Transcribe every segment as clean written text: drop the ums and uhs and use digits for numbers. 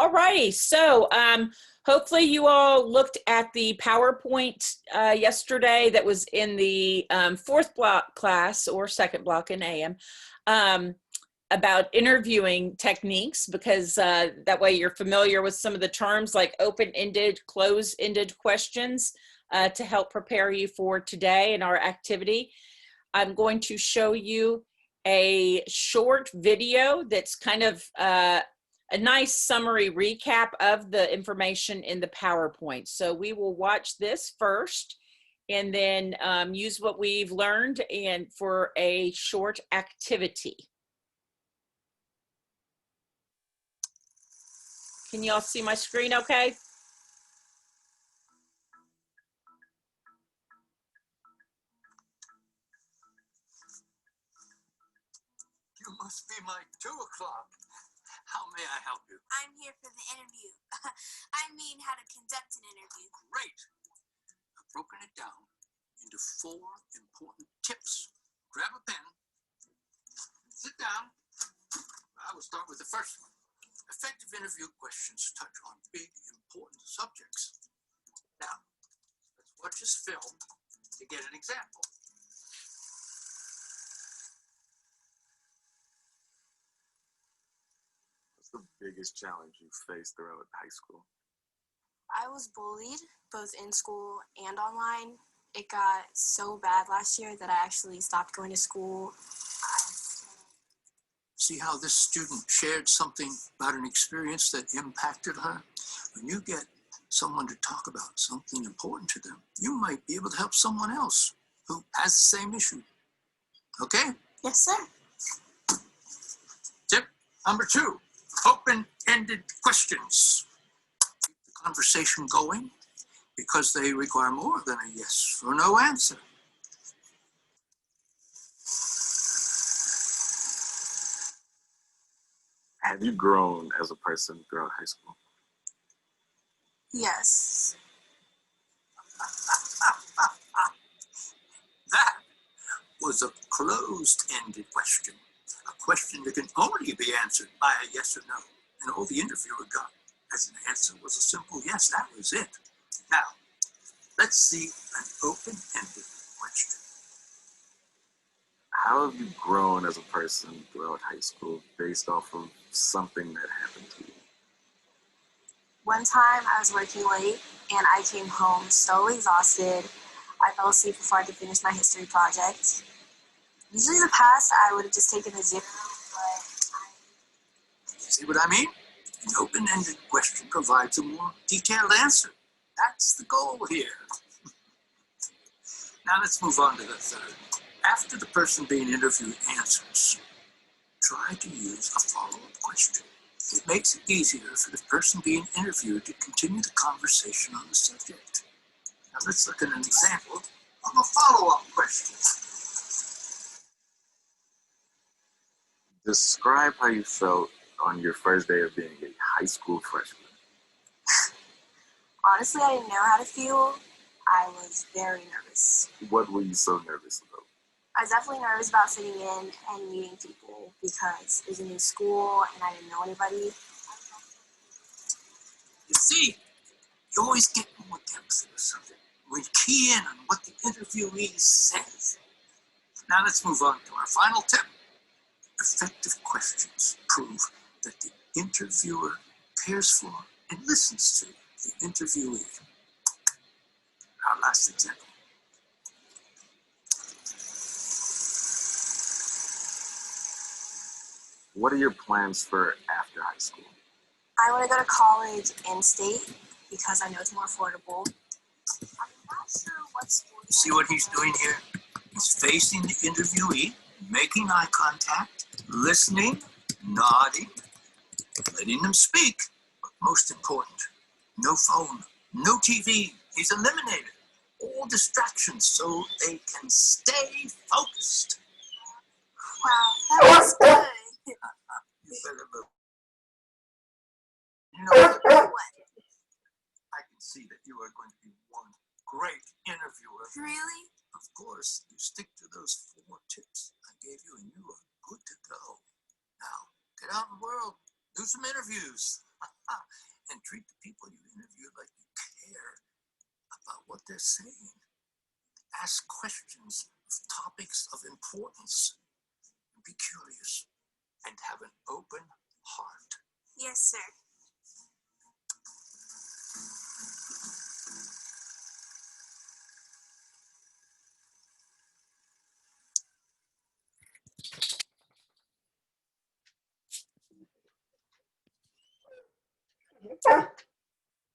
All righty. So hopefully you all looked at the PowerPoint yesterday that was in the fourth block class or second block in AM about interviewing techniques, because that way you're familiar with some of the terms like open-ended, closed-ended questions to help prepare you for today and our activity. I'm going to show you a short video that's kind of a nice summary recap of the information in the PowerPoint. So we will watch this first and then use what we've learned and for a short activity. Can you all see my screen okay? You must be my 2 o'clock. How may I help you? I'm here for the interview. I mean, how to conduct an interview. Great. I've broken it down into 4 important tips. Grab a pen. Sit down. I will start with the first one. Effective interview questions touch on big, important subjects. Now, let's watch this film to get an example. The biggest challenge you faced throughout high school? I was bullied both in school and online. It got so bad last year that I actually stopped going to school. See how this student shared something about an experience that impacted her? When you get someone to talk about something important to them, you might be able to help someone else who has the same issue. Okay? Yes, sir. Tip number 2. Open-ended questions. Keep the conversation going because they require more than a yes or no answer. Have you grown as a person throughout high school? Yes. That was a closed-ended question. A question that can only be answered by a yes or no. And all the interviewer got as an answer was a simple yes. That was it. Now, let's see an open-ended question. How have you grown as a person throughout high school based off of something that happened to you? One time I was working late and I came home so exhausted. I fell asleep before I could finish my history project. Usually in the past, I would have just taken a 0, but See what I mean? An open-ended question provides a more detailed answer. That's the goal here. Now let's move on to the third. After the person being interviewed answers, try to use a follow-up question. It makes it easier for the person being interviewed to continue the conversation on the subject. Now let's look at an example of a follow-up question. Describe how you felt on your first day of being a high school freshman. honestly, I didn't know how to feel. I was very nervous. What were you so nervous about? I was definitely nervous about fitting in and meeting people because it was a new school and I didn't know anybody. You see, you always get more depth in the subject when you key in on what the interviewee says. Now let's move on to our final tip. Effective questions prove that the interviewer cares for and listens to the interviewee. Our last example. What are your plans for after high school? I want to go to college in state because I know it's more affordable. I'm not sure what school. You see what he's doing here? He's facing the interviewee, making eye contact, listening, nodding, letting them speak. But most important, no phone, no TV. He's eliminated all distractions so they can stay focused. Wow, that was good. You better look. You know what? I can see that you are going to be one great interviewer. Really? Of course, you stick to those 4 tips I gave you and you are good to go. Now, get out in the world, do some interviews. And treat the people you interview like you care about what they're saying. Ask questions of topics of importance. Be curious and have an open heart. Yes, sir.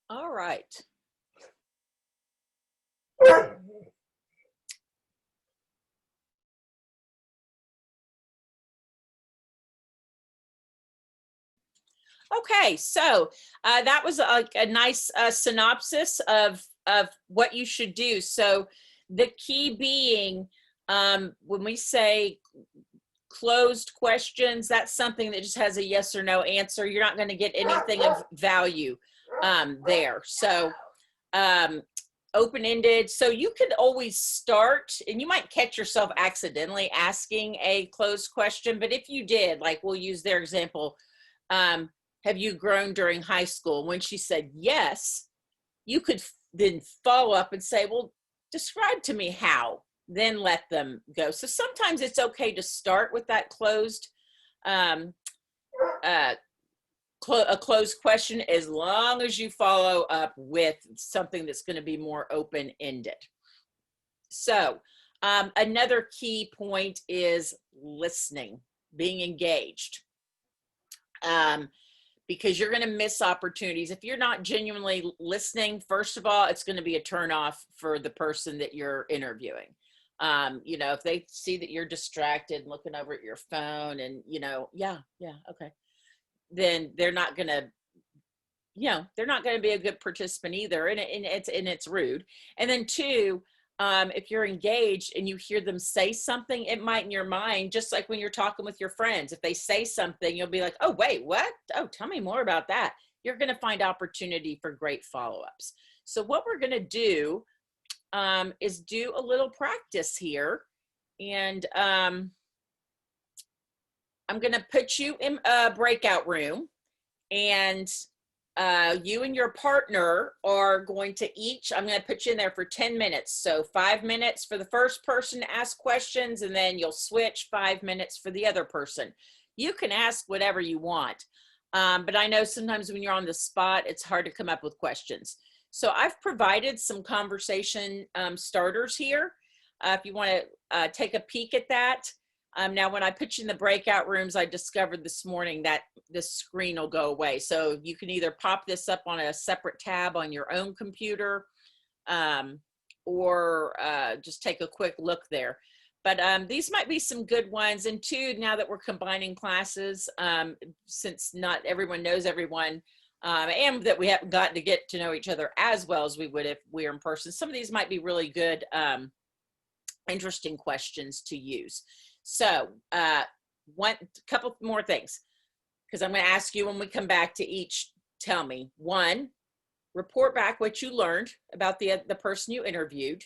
All right. Okay, so that was a nice synopsis of what you should do. So the key being, when we say closed questions, that's something that just has a yes or no answer. You're not going to get anything of value there. So open-ended. So you could always start, and you might catch yourself accidentally asking a closed question, but if you did, like we'll use their example, have you grown during high school? When she said yes, you could then follow up and say, well, describe to me how, then let them go. So sometimes it's okay to start with that closed, a closed question, as long as you follow up with something that's going to be more open-ended. So another key point is listening, being engaged. Because you're going to miss opportunities. If you're not genuinely listening, first of all, it's going to be a turnoff for the person that you're interviewing. You know, if they see that you're distracted and looking over at your phone and, you know, yeah, okay, then they're not going to, you know, they're not going to be a good participant either. And it's rude. And then two, if you're engaged and you hear them say something, it might in your mind, just like when you're talking with your friends, if they say something, you'll be like, oh, wait, what? Oh, tell me more about that. You're going to find opportunity for great follow-ups. So what we're going to do is do a little practice here. And I'm going to put you in a breakout room, and you and your partner are going to each, I'm going to put you in there for 10 minutes. So 5 minutes for the first person to ask questions, and then you'll switch 5 minutes for the other person. You can ask whatever you want, but I know sometimes when you're on the spot, it's hard to come up with questions. So I've provided some conversation starters here. If you want to take a peek at that. Now, when I put you in the breakout rooms, I discovered this morning that this screen will go away. So you can either pop this up on a separate tab on your own computer, or just take a quick look there. But these might be some good ones. And two, now that we're combining classes, since not everyone knows everyone, and that we haven't gotten to get to know each other as well as we would if we were in person, some of these might be really good, interesting questions to use. So one couple more things, because I'm going to ask you when we come back to each tell me. One, report back what you learned about the person you interviewed.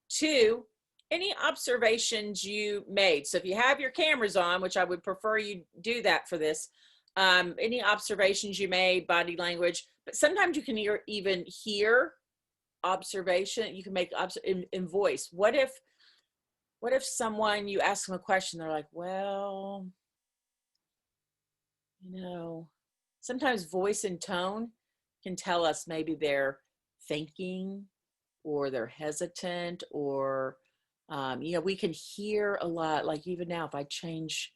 Two, any observations you made. So if you have your cameras on, which I would prefer you do that for this, any observations you made, body language, but sometimes you can even hear observation. You can make in voice. What if someone, you ask them a question, they're like, well, you know, sometimes voice and tone can tell us maybe they're thinking or they're hesitant, or, you know, we can hear a lot, like even now, if I change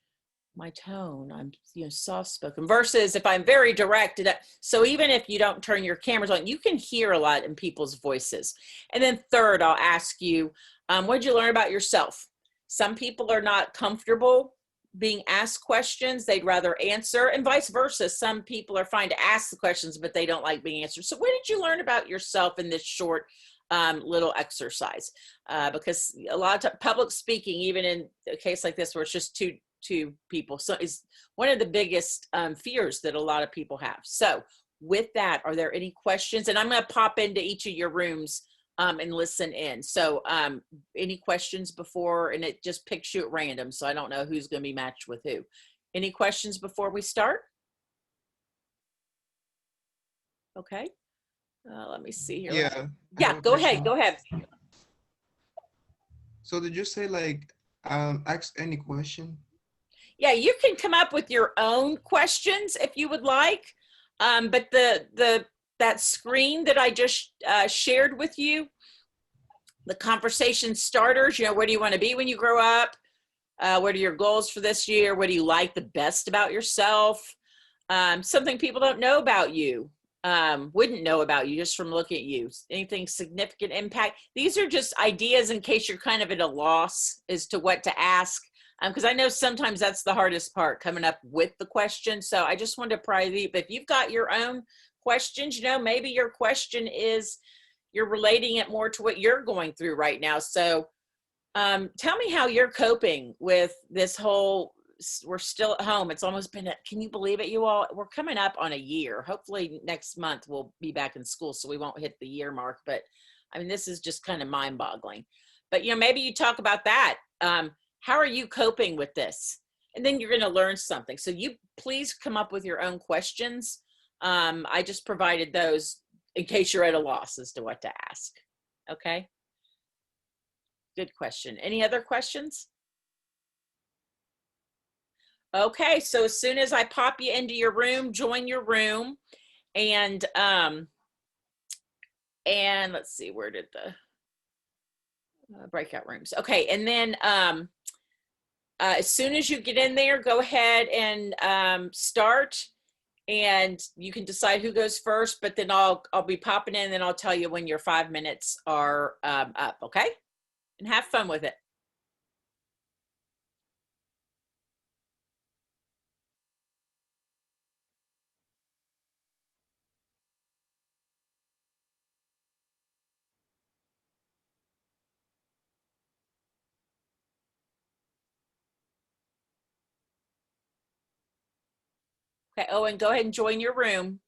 my tone, I'm, you know, soft-spoken versus if I'm very direct. So even if you don't turn your cameras on, you can hear a lot in people's voices. And then third, I'll ask you, what did you learn about yourself? Some people are not comfortable being asked questions. They'd rather answer, and vice versa. Some people are fine to ask the questions, but they don't like being answered. So what did you learn about yourself in this short little exercise? Because a lot of public speaking, even in a case like this where it's just two people, so is one of the biggest fears that a lot of people have. So with that, are there any questions? And I'm going to pop into each of your rooms and listen in. So any questions before, and it just picks you at random, so I don't know who's going to be matched with who. Any questions before we start? Okay. Let me see here. Yeah. I have Yeah, a go ahead. question. Go ahead. So did you say like ask any question? Yeah, you can come up with your own questions if you would like. But that screen that I just shared with you, the conversation starters, where do you want to be when you grow up? What are your goals for this year? What do you like the best about yourself? Something people don't know about you, wouldn't know about you just from looking at you. Anything significant impact? These are just ideas in case you're kind of at a loss as to what to ask. Because I know sometimes that's the hardest part, coming up with the question. So I just wanted to probably, but if you've got your own questions, maybe your question is you're relating it more to what you're going through right now. So tell me how you're coping with this whole, we're still at home. It's almost been, can you believe it, you all? We're coming up on a year. Hopefully next month we'll be back in school, so we won't hit the year mark. But I mean, this is just kind of mind boggling. But, maybe you talk about that. How are you coping with this? And then you're going to learn something. So you please come up with your own questions. I just provided those in case you're at a loss as to what to ask. Okay. Good question. Any other questions? Okay, so as soon as I pop you into your room, join your room, and let's see, where did the breakout rooms? Okay, and then as soon as you get in there, go ahead and start, and you can decide who goes first. But then I'll be popping in, and then I'll tell you when your 5 minutes are up. Okay, and have fun with it. Okay, Owen, go ahead and join your room.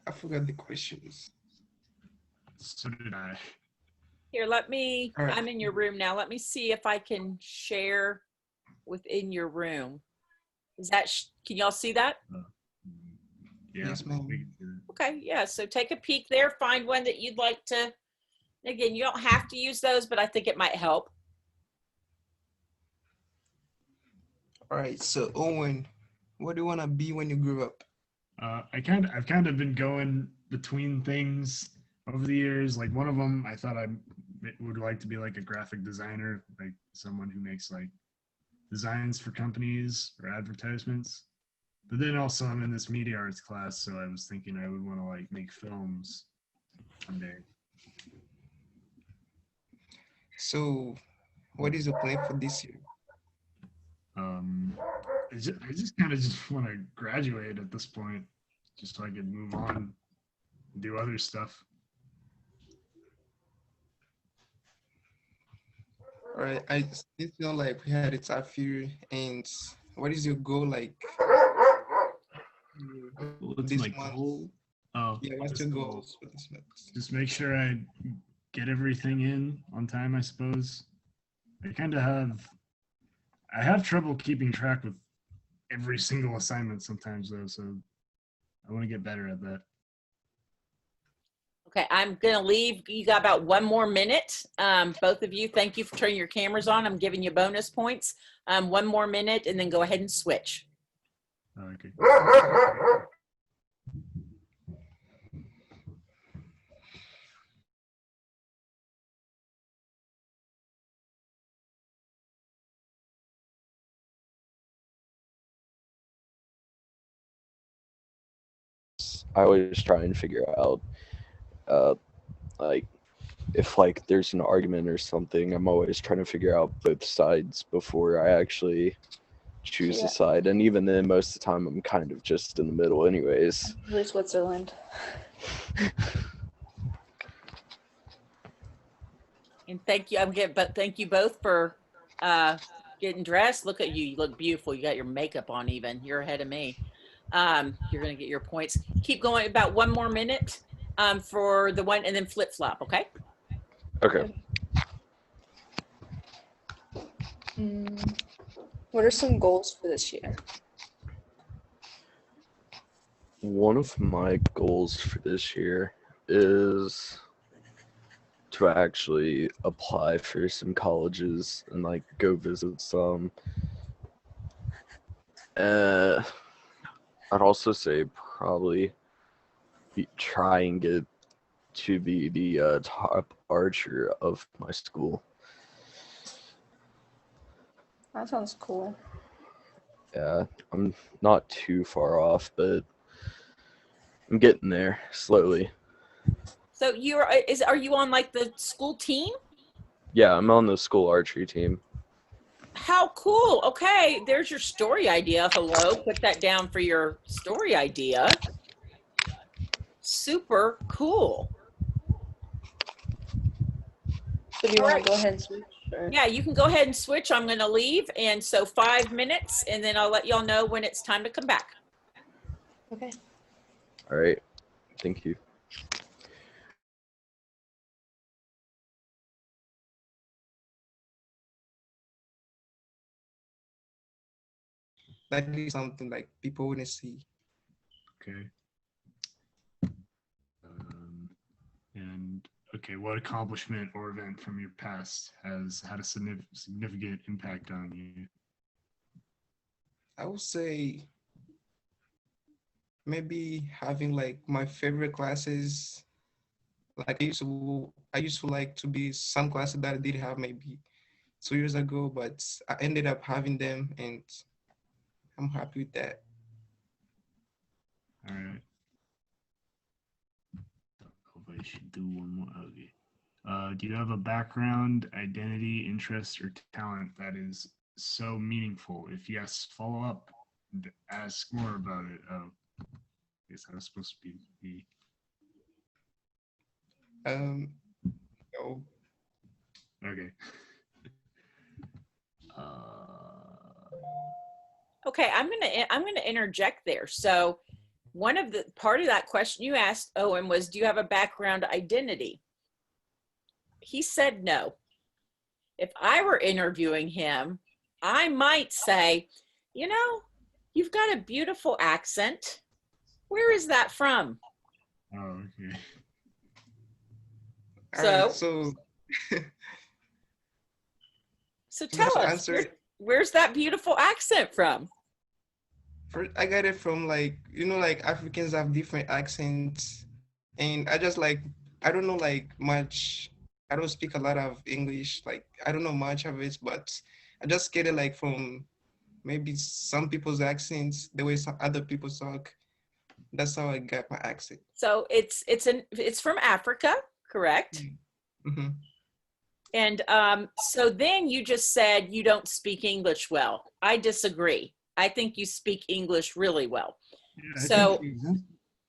I forgot the questions. So did I. Here, All right. I'm in your room now. Let me see if I can share within your room. Is that, can y'all see that? Yeah, Yes, ma'am. we can do that. Okay, yeah, so take a peek there, find one that you'd like to, again, you don't have to use those, but I think it might help. All right. So Owen, what do you want to be when you grow up? I've kind of been going between things over the years. Like one of them, I thought I would like to be like a graphic designer, like someone who makes like designs for companies or advertisements. But then also I'm in this media arts class, so I was thinking I would want to like make films one day. So what is your plan for this year? I just kind of just want to graduate at this point, just so I can move on and do other stuff. All right. I still feel like we had a tough year, and what is your goal like? What's This my month? goal? Oh, Yeah, what's this your goal. goals for this month? Just make sure I get everything in on time, I suppose. I have trouble keeping track with every single assignment sometimes though, so I want to get better at that. Okay, I'm gonna leave. You got about 1 more minute. Both of you, thank you for turning your cameras on. I'm giving you bonus points. 1 more minute and then go ahead and switch. Okay. I always try and figure out, uh, like, if like there's an argument or something, I'm always trying to figure out both sides before I actually choose a side. And even then, most of the time, I'm kind of just in the middle, anyways. Usually Switzerland. And thank you. But thank you both for getting dressed. Look at you. You look beautiful. You got your makeup on even. You're ahead of me. You're going to get your points. Keep going about 1 more minute for the one and then flip flop. Okay. Okay. What are some goals for this year? One of my goals for this year is to actually apply for some colleges and like go visit some. I'd also say probably try and get to be the top archer of my school. That sounds cool. Yeah, I'm not too far off, but I'm getting there slowly. So are you on like the school team? Yeah, I'm on the school archery team. How cool. Okay, there's your story idea. Hello, put that down for your story idea. Super cool. So do you want Alright. to go ahead and switch? Or? Yeah, you can go ahead and switch. I'm going to leave. And so 5 minutes, and then I'll let y'all know when it's time to come back. Okay. All right. Thank you. That is something like people wouldn't see. Okay. And okay, what accomplishment or event from your past has had a significant impact on you? I would say maybe having like my favorite classes. Like I used to like to be some classes that I did have maybe 2 years ago, but I ended up having them, and I'm happy with that. All right. Hope I should do one more. Okay. Do you have a background, identity, interest, or talent that is so meaningful? If yes, follow up. Ask more about it. Oh, I guess that was supposed to be. No. Okay. Okay, I'm gonna interject there. So one of the part of that question you asked Owen was, do you have a background identity? He said no. If I were interviewing him, I might say, you know, you've got a beautiful accent. Where is that from? Oh, okay. All So right, so to tell just us, answer it, where's that beautiful accent from? first, I got it from like, like Africans have different accents, and I just like, I don't know like much. I don't speak a lot of English. Like I don't know much of it, but I just get it like from maybe some people's accents, the way some other people talk. That's how I got my accent. So it's from Africa, correct? Mm-hmm. And so then you just said you don't speak English well. I disagree. I think you speak English really well. Yeah, So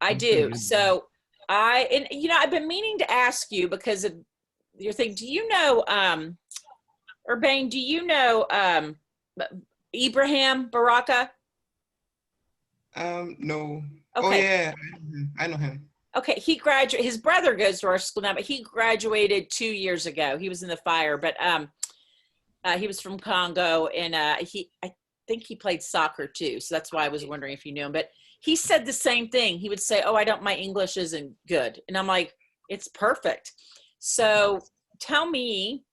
I that's do. pretty good. So I've been meaning to ask you because of your thing. Do you know, Urbane, do you know Ibrahim Baraka? No. Okay. Oh yeah, I know him. Okay, his brother goes to our school now, but he graduated 2 years ago. He was in the fire, but he was from Congo, and I think he played soccer too. So that's why I was wondering if you knew him. But he said the same thing. He would say, "Oh, my English isn't good," and I'm like, "It's perfect." So tell me,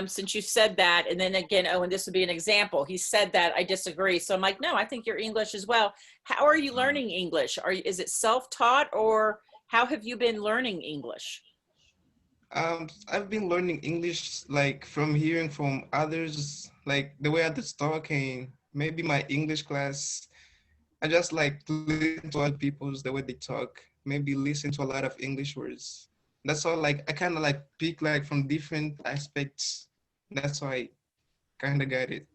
since you said that, and then again, oh, and this would be an example. He said that, I disagree. So I'm like, no, I think your English as well. How are you learning English? Is it self-taught, or how have you been learning English? I've been learning English like from hearing from others, like the way others talk, and maybe my English class. I just like listen to other people's the way they talk. Maybe listen to a lot of English words. That's all. Like I kind of like pick like from different aspects. That's why I kind of got it.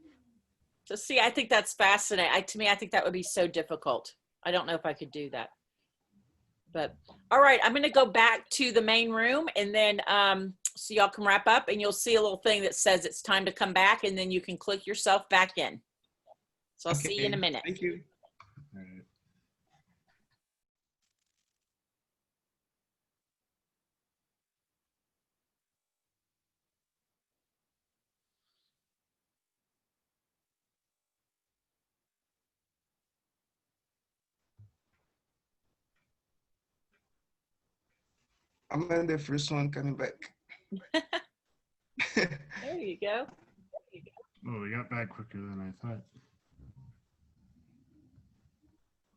So see, I think that's fascinating. To me, I think that would be so difficult. I don't know if I could do that. But all right, I'm going to go back to the main room, and then so y'all can wrap up, and you'll see a little thing that says it's time to come back, and then you can click yourself back in. So I'll see you in a minute. Thank you. All right. I'm in the first one coming back. There you go. Oh, we got back quicker than I thought.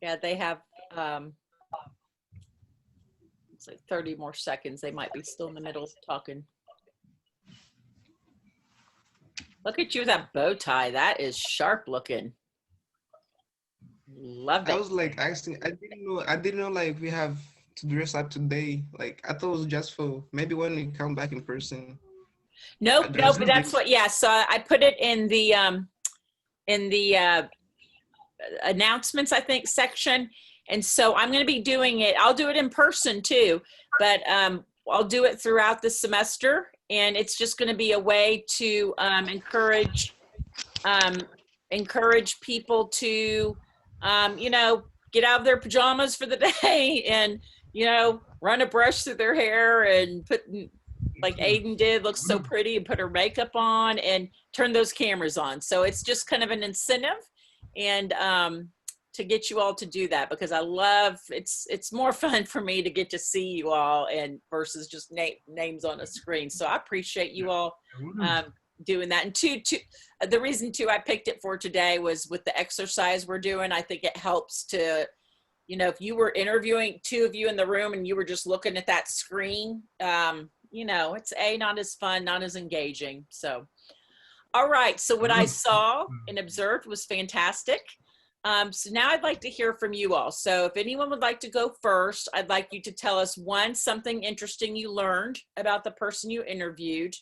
Yeah, they have it's like 30 more seconds. They might be still in the middle of talking. Look at you with that bow tie. That is sharp looking. Love I it. was like asking, I didn't know like we have to dress up today. Like I thought it was just for maybe when we come back in person. Nope, There's nope, no but that's big- what, yeah, so I put it in the announcements, I think, section. And so I'm going to be doing it. I'll do it in person too, but I'll do it throughout the semester. And it's just going to be a way to encourage people to, you know, get out of their pajamas for the day and, you know, run a brush through their hair and put, like Aiden did, looks so pretty, and put her makeup on and turn those cameras on. So it's just kind of an incentive and to get you all to do that, because I love, it's more fun for me to get to see you all and versus just names on a screen. So I appreciate you all doing that. And the reason too I picked it for today was with the exercise we're doing. I think it helps to, you know, if you were interviewing two of you in the room and you were just looking at that screen, you know, it's not as fun, not as engaging. So, all right. So what I saw and observed was fantastic. So now I'd like to hear from you all. So if anyone would like to go first, I'd like you to tell us something interesting you learned about the person you interviewed.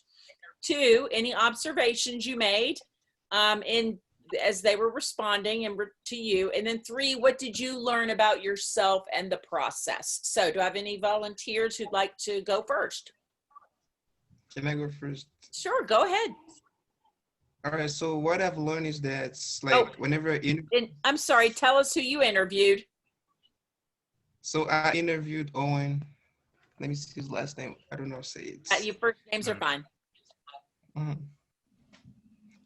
2, any observations you made as they were responding to you. And then 3, what did you learn about yourself and the process? So do I have any volunteers who'd like to go first? Can I go first? Sure, go ahead. All right. So what I've learned is that like whenever And I'm sorry, tell us who you interviewed. So I interviewed Owen. Let me see his last name. I don't know how to say it. Your first names are fine. Mhm.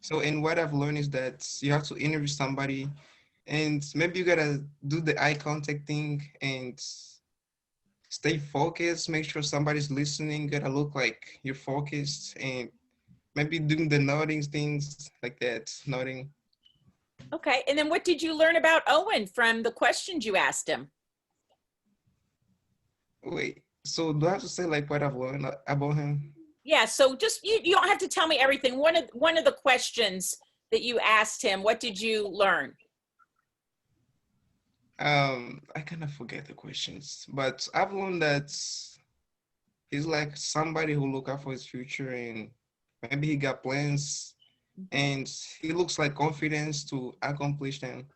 So, and what I've learned is that you have to interview somebody and maybe you gotta do the eye contact thing and stay focused, make sure somebody's listening, gotta look like you're focused, and maybe doing the nodding things like that, nodding. Okay, and then what did you learn about Owen from the questions you asked him? Wait, so do I have to say like what I've learned about him? Yeah, so just, you don't have to tell me everything. One of the questions that you asked him, what did you learn? I kind of forget the questions, but I've learned that he's like somebody who look out for his future and maybe he got plans and he looks like confidence to accomplish them.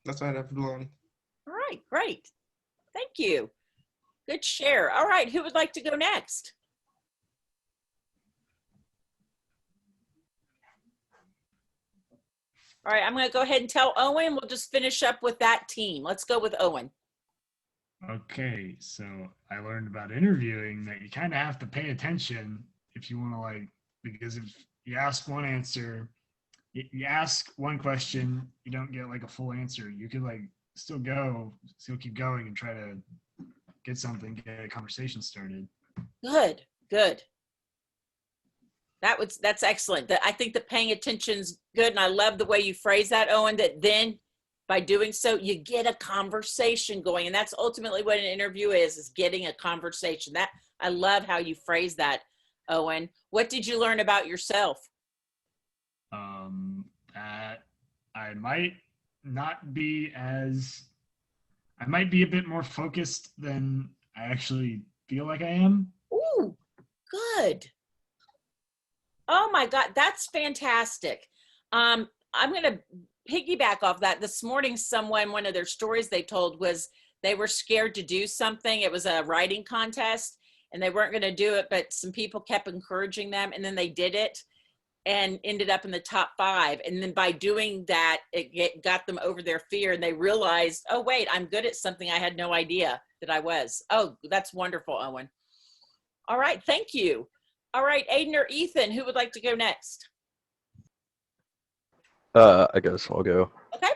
That's what I've learned. All right, great. Thank you. Good share. All right, who would like to go next? All right, I'm going to go ahead and tell Owen. We'll just finish up with that team. Let's go with Owen. Okay, so I learned about interviewing that you kind of have to pay attention if you want to, like, because if you ask one answer, you ask one question, you don't get like a full answer. You could like still keep going and try to get something, get a conversation started. Good, good. That's excellent. I think that paying attention's good, and I love the way you phrase that, Owen, that then by doing so, you get a conversation going, and that's ultimately what an interview is getting a conversation. That I love how you phrase that, Owen. What did you learn about yourself? That I might be a bit more focused than I actually feel like I am. Ooh, good. Oh my God, that's fantastic. I'm going to piggyback off that. This morning, one of their stories they told was they were scared to do something. It was a writing contest and they weren't going to do it, but some people kept encouraging them, and then they did it and ended up in the top 5. And then by doing that, it got them over their fear, and they realized, oh, wait, I'm good at something I had no idea that I was. Oh, that's wonderful, Owen. All right, thank you. All right, Aiden or Ethan, who would like to go next? I guess I'll go. Okay.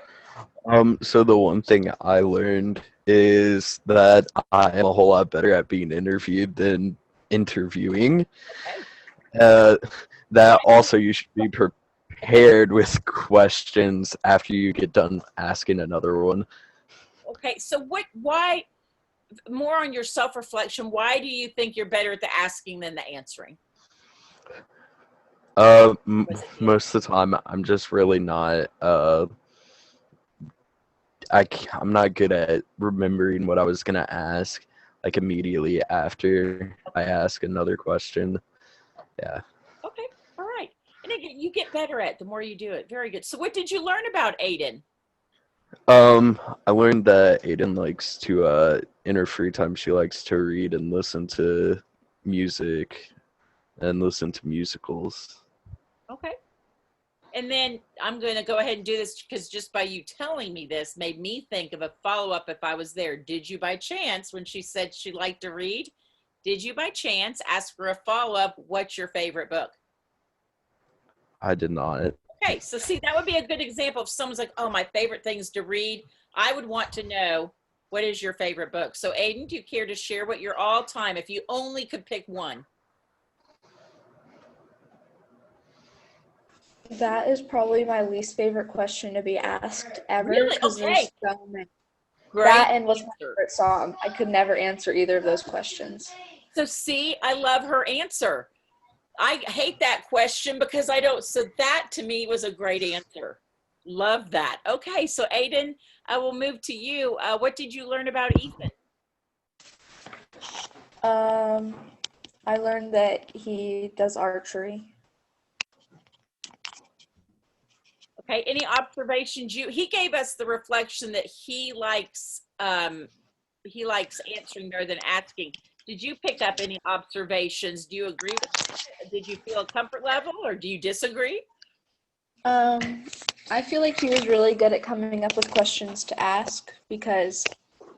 So the one thing I learned is that I am a whole lot better at being interviewed than interviewing. That also, you should be prepared with questions after you get done asking another one. Okay, so why, more on your self-reflection, why do you think you're better at the asking than the answering? Most of the time, I'm just really not, I'm not good at remembering what I was going to ask, like, immediately after I ask another question. Yeah. Okay, all right. And again, you get better at it the more you do it. Very good. So what did you learn about Aiden? I learned that Aiden likes to, in her free time, she likes to read and listen to music and listen to musicals. Okay. And then I'm going to go ahead and do this because just by you telling me this made me think of a follow-up if I was there. Did you by chance, when she said she liked to read, did you by chance ask for a follow-up, what's your favorite book? I did not. Okay, so see, that would be a good example if someone's like, oh, my favorite things to read. I would want to know, what is your favorite book? So Aiden, do you care to share what your all-time, if you only could pick one? That is probably my least favorite question to be asked ever. Really? 'Cause Okay. there's so many. Great That and what's my answer. favorite song. I could never answer either of those questions. So see, I love her answer. I hate that question because I don't, so that to me was a great answer. Love that. Okay, so Aiden, I will move to you. What did you learn about Ethan? I learned that he does archery. Okay, any observations he gave us the reflection that he likes answering better than asking. Did you pick up any observations? Do you agree with that? Did you feel a comfort level or do you disagree? I feel like he was really good at coming up with questions to ask because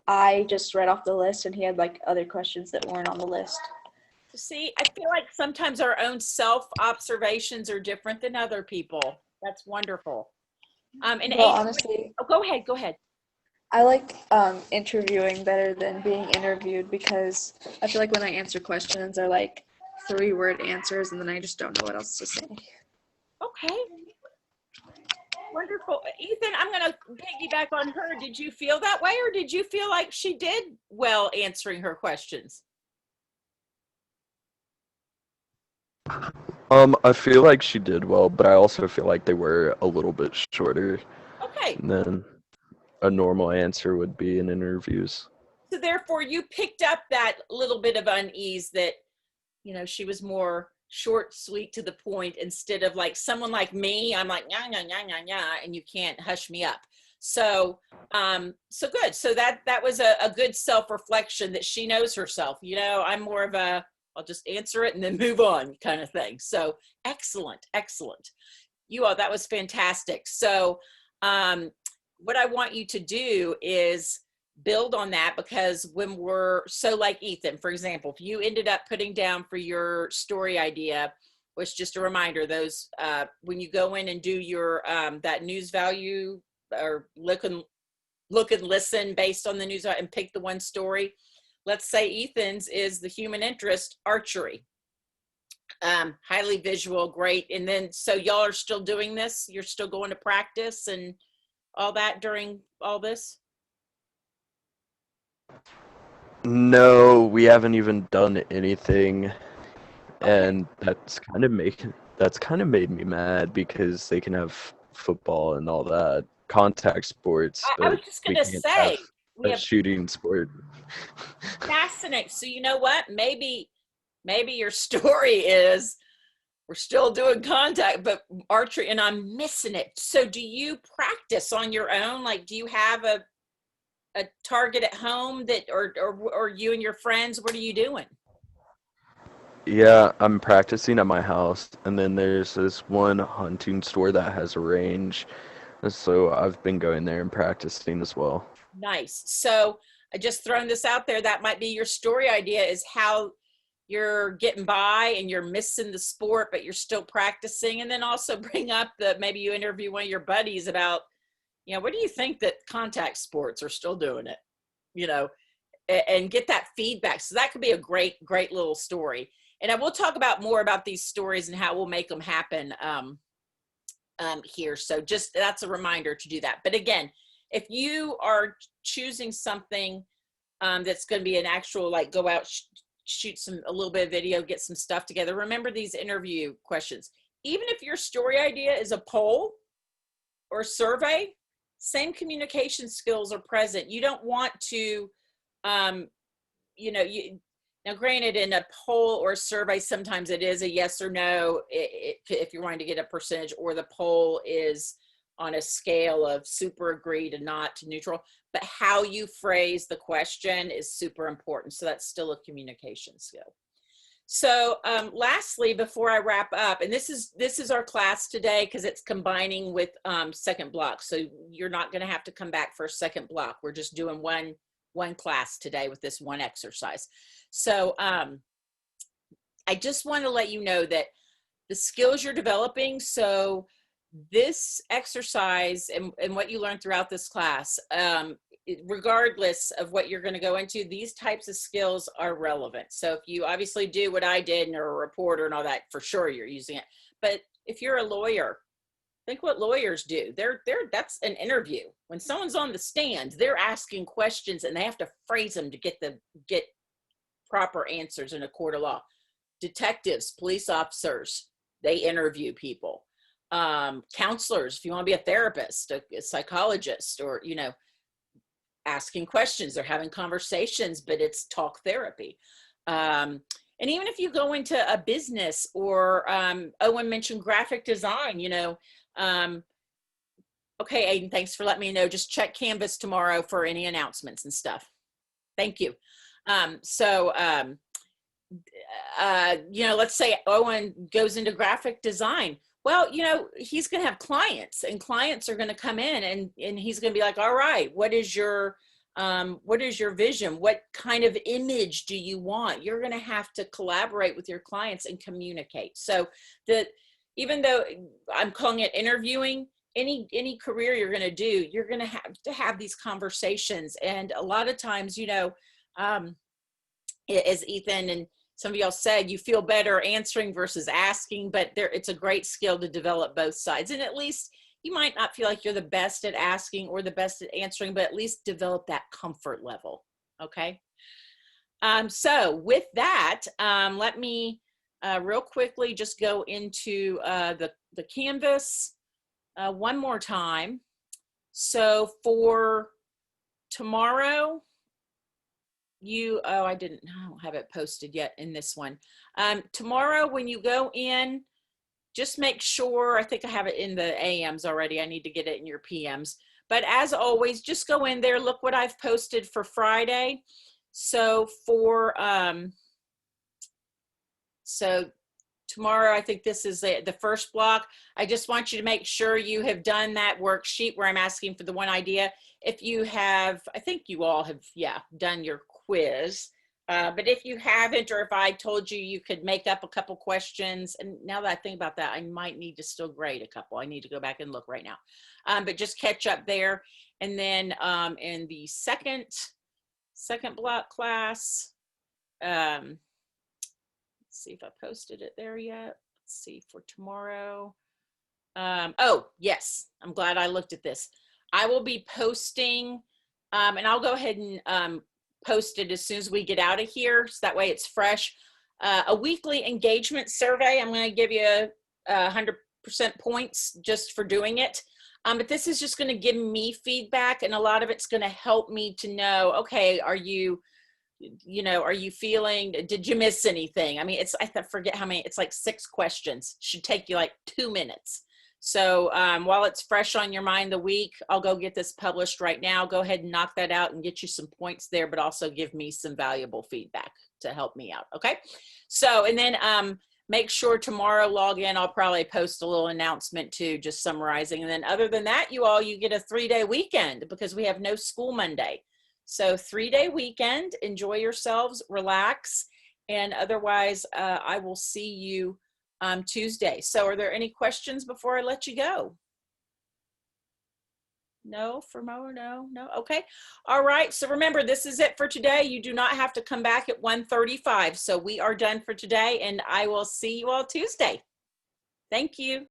I just read off the list and he had like other questions that weren't on the list. See, I feel like sometimes our own self-observations are different than other people. That's wonderful. And Well, honestly, oh, go ahead. I like interviewing better than being interviewed because I feel like when I answer questions, they're like 3-word answers and then I just don't know what else to say. Okay. Wonderful. Ethan, I'm going to piggyback on her. Did you feel that way or did you feel like she did well answering her questions? I feel like she did well, but I also feel like they were a little bit shorter Okay. than a normal answer would be in interviews. So therefore you picked up that little bit of unease that, you know, she was more short, sweet, to the point instead of like someone like me, I'm like, yeah, yeah, yeah, yeah, yeah, and you can't hush me up. So, so good. So that was a good self-reflection that she knows herself. You know, I'm more of a, I'll just answer it and then move on kind of thing. So excellent, excellent. You all, that was fantastic. So what I want you to do is build on that because when we're, so like Ethan, for example, if you ended up putting down for your story idea, which just a reminder, those, when you go in and do your, that news value or look and listen based on the news and pick the one story. Let's say Ethan's is the human interest, archery. Highly visual, great. And then, so y'all are still doing this? You're still going to practice and all that during all this? No, we haven't even done anything. And that's kind of made me mad because they can have football and all that contact sports, I but was just we gonna can't say, have we a have shooting sport. fascinating. So you know what? Maybe your story is we're still doing contact, but archery, and I'm missing it. So do you practice on your own? Like, do you have a target at home that, or you and your friends? What are you doing? Yeah, I'm practicing at my house, and then there's this one hunting store that has a range, so I've been going there and practicing as well. Nice. So I just thrown this out there. That might be your story idea, is how you're getting by and you're missing the sport, but you're still practicing. And then also bring up that maybe you interview one of your buddies about, what do you think that contact sports are still doing it, and get that feedback. So that could be a great little story. And I will talk about more about these stories and how we'll make them happen here. So just, that's a reminder to do that. But again, if you are choosing something that's going to be an actual, like, go out, shoot a little bit of video, get some stuff together, remember these interview questions. Even if your story idea is a poll or a survey, same communication skills are present. You don't want to, now granted, in a poll or a survey, sometimes it is a yes or no if you're wanting to get a percentage, or the poll is on a scale of super agree to not to neutral, but how you phrase the question is super important. So that's still a communication skill. So lastly, before I wrap up, and this is our class today because it's combining with second block. So you're not going to have to come back for a second block. We're just doing one class today with this one exercise. So I just want to let you know that the skills you're developing, so this exercise and what you learn throughout this class, regardless of what you're going to go into, these types of skills are relevant. So if you obviously do what I did and are a reporter and all that, for sure you're using it. But if you're a lawyer, think what lawyers do. That's an interview. When someone's on the stand, they're asking questions and they have to phrase them to get proper answers in a court of law. Detectives, police officers, they interview people. Counselors, if you want to be a therapist, a psychologist, or, asking questions, they're having conversations, but it's talk therapy. And even if you go into a business, or Owen mentioned graphic design, okay, Aiden, thanks for letting me know. Just check Canvas tomorrow for any announcements and stuff. Thank you. Let's say Owen goes into graphic design. Well, he's going to have clients, and clients are going to come in and he's going to be like, all right, what is your vision? What kind of image do you want? You're going to have to collaborate with your clients and communicate. So even though I'm calling it interviewing, any career you're going to do, you're going to have these conversations. And a lot of times, as Ethan and some of y'all said, you feel better answering versus asking, but it's a great skill to develop both sides. And at least you might not feel like you're the best at asking or the best at answering, but at least develop that comfort level. Okay. So with that, let me real quickly just go into the Canvas one more time. So for tomorrow, I don't have it posted yet in this one. Tomorrow when you go in, just make sure, I think I have it in the AMs already. I need to get it in your PMs. But as always, just go in there, look what I've posted for Friday. So tomorrow, I think this is the first block. I just want you to make sure you have done that worksheet where I'm asking for the one idea. If you have, I think you all have, done your quiz. But if you haven't, or if I told you could make up a couple questions, and now that I think about that, I might need to still grade a couple. I need to go back and look right now. But just catch up there. And then in the second block class, let's see if I posted it there yet. Let's see for tomorrow. Oh, yes, I'm glad I looked at this. I will be posting, and I'll go ahead and post it as soon as we get out of here, so that way it's fresh. A weekly engagement survey. I'm going to give you 100% points just for doing it. But this is just going to give me feedback, and a lot of it's going to help me to know, okay, are you feeling, did you miss anything? I mean, I forget how many, it's like 6 questions. Should take you like 2 minutes. So while it's fresh on your mind the week, I'll go get this published right now. Go ahead and knock that out and get you some points there, but also give me some valuable feedback to help me out. Okay. So, and then make sure tomorrow log in. I'll probably post a little announcement too, just summarizing. And then other than that, you get a 3-day weekend because we have no school Monday. So 3-day weekend, enjoy yourselves, relax. And otherwise, I will see you Tuesday. So are there any questions before I let you go? No, for Mo? No. Okay. All right. So remember, this is it for today. You do not have to come back at 1:35. So we are done for today, and I will see you all Tuesday. Thank you.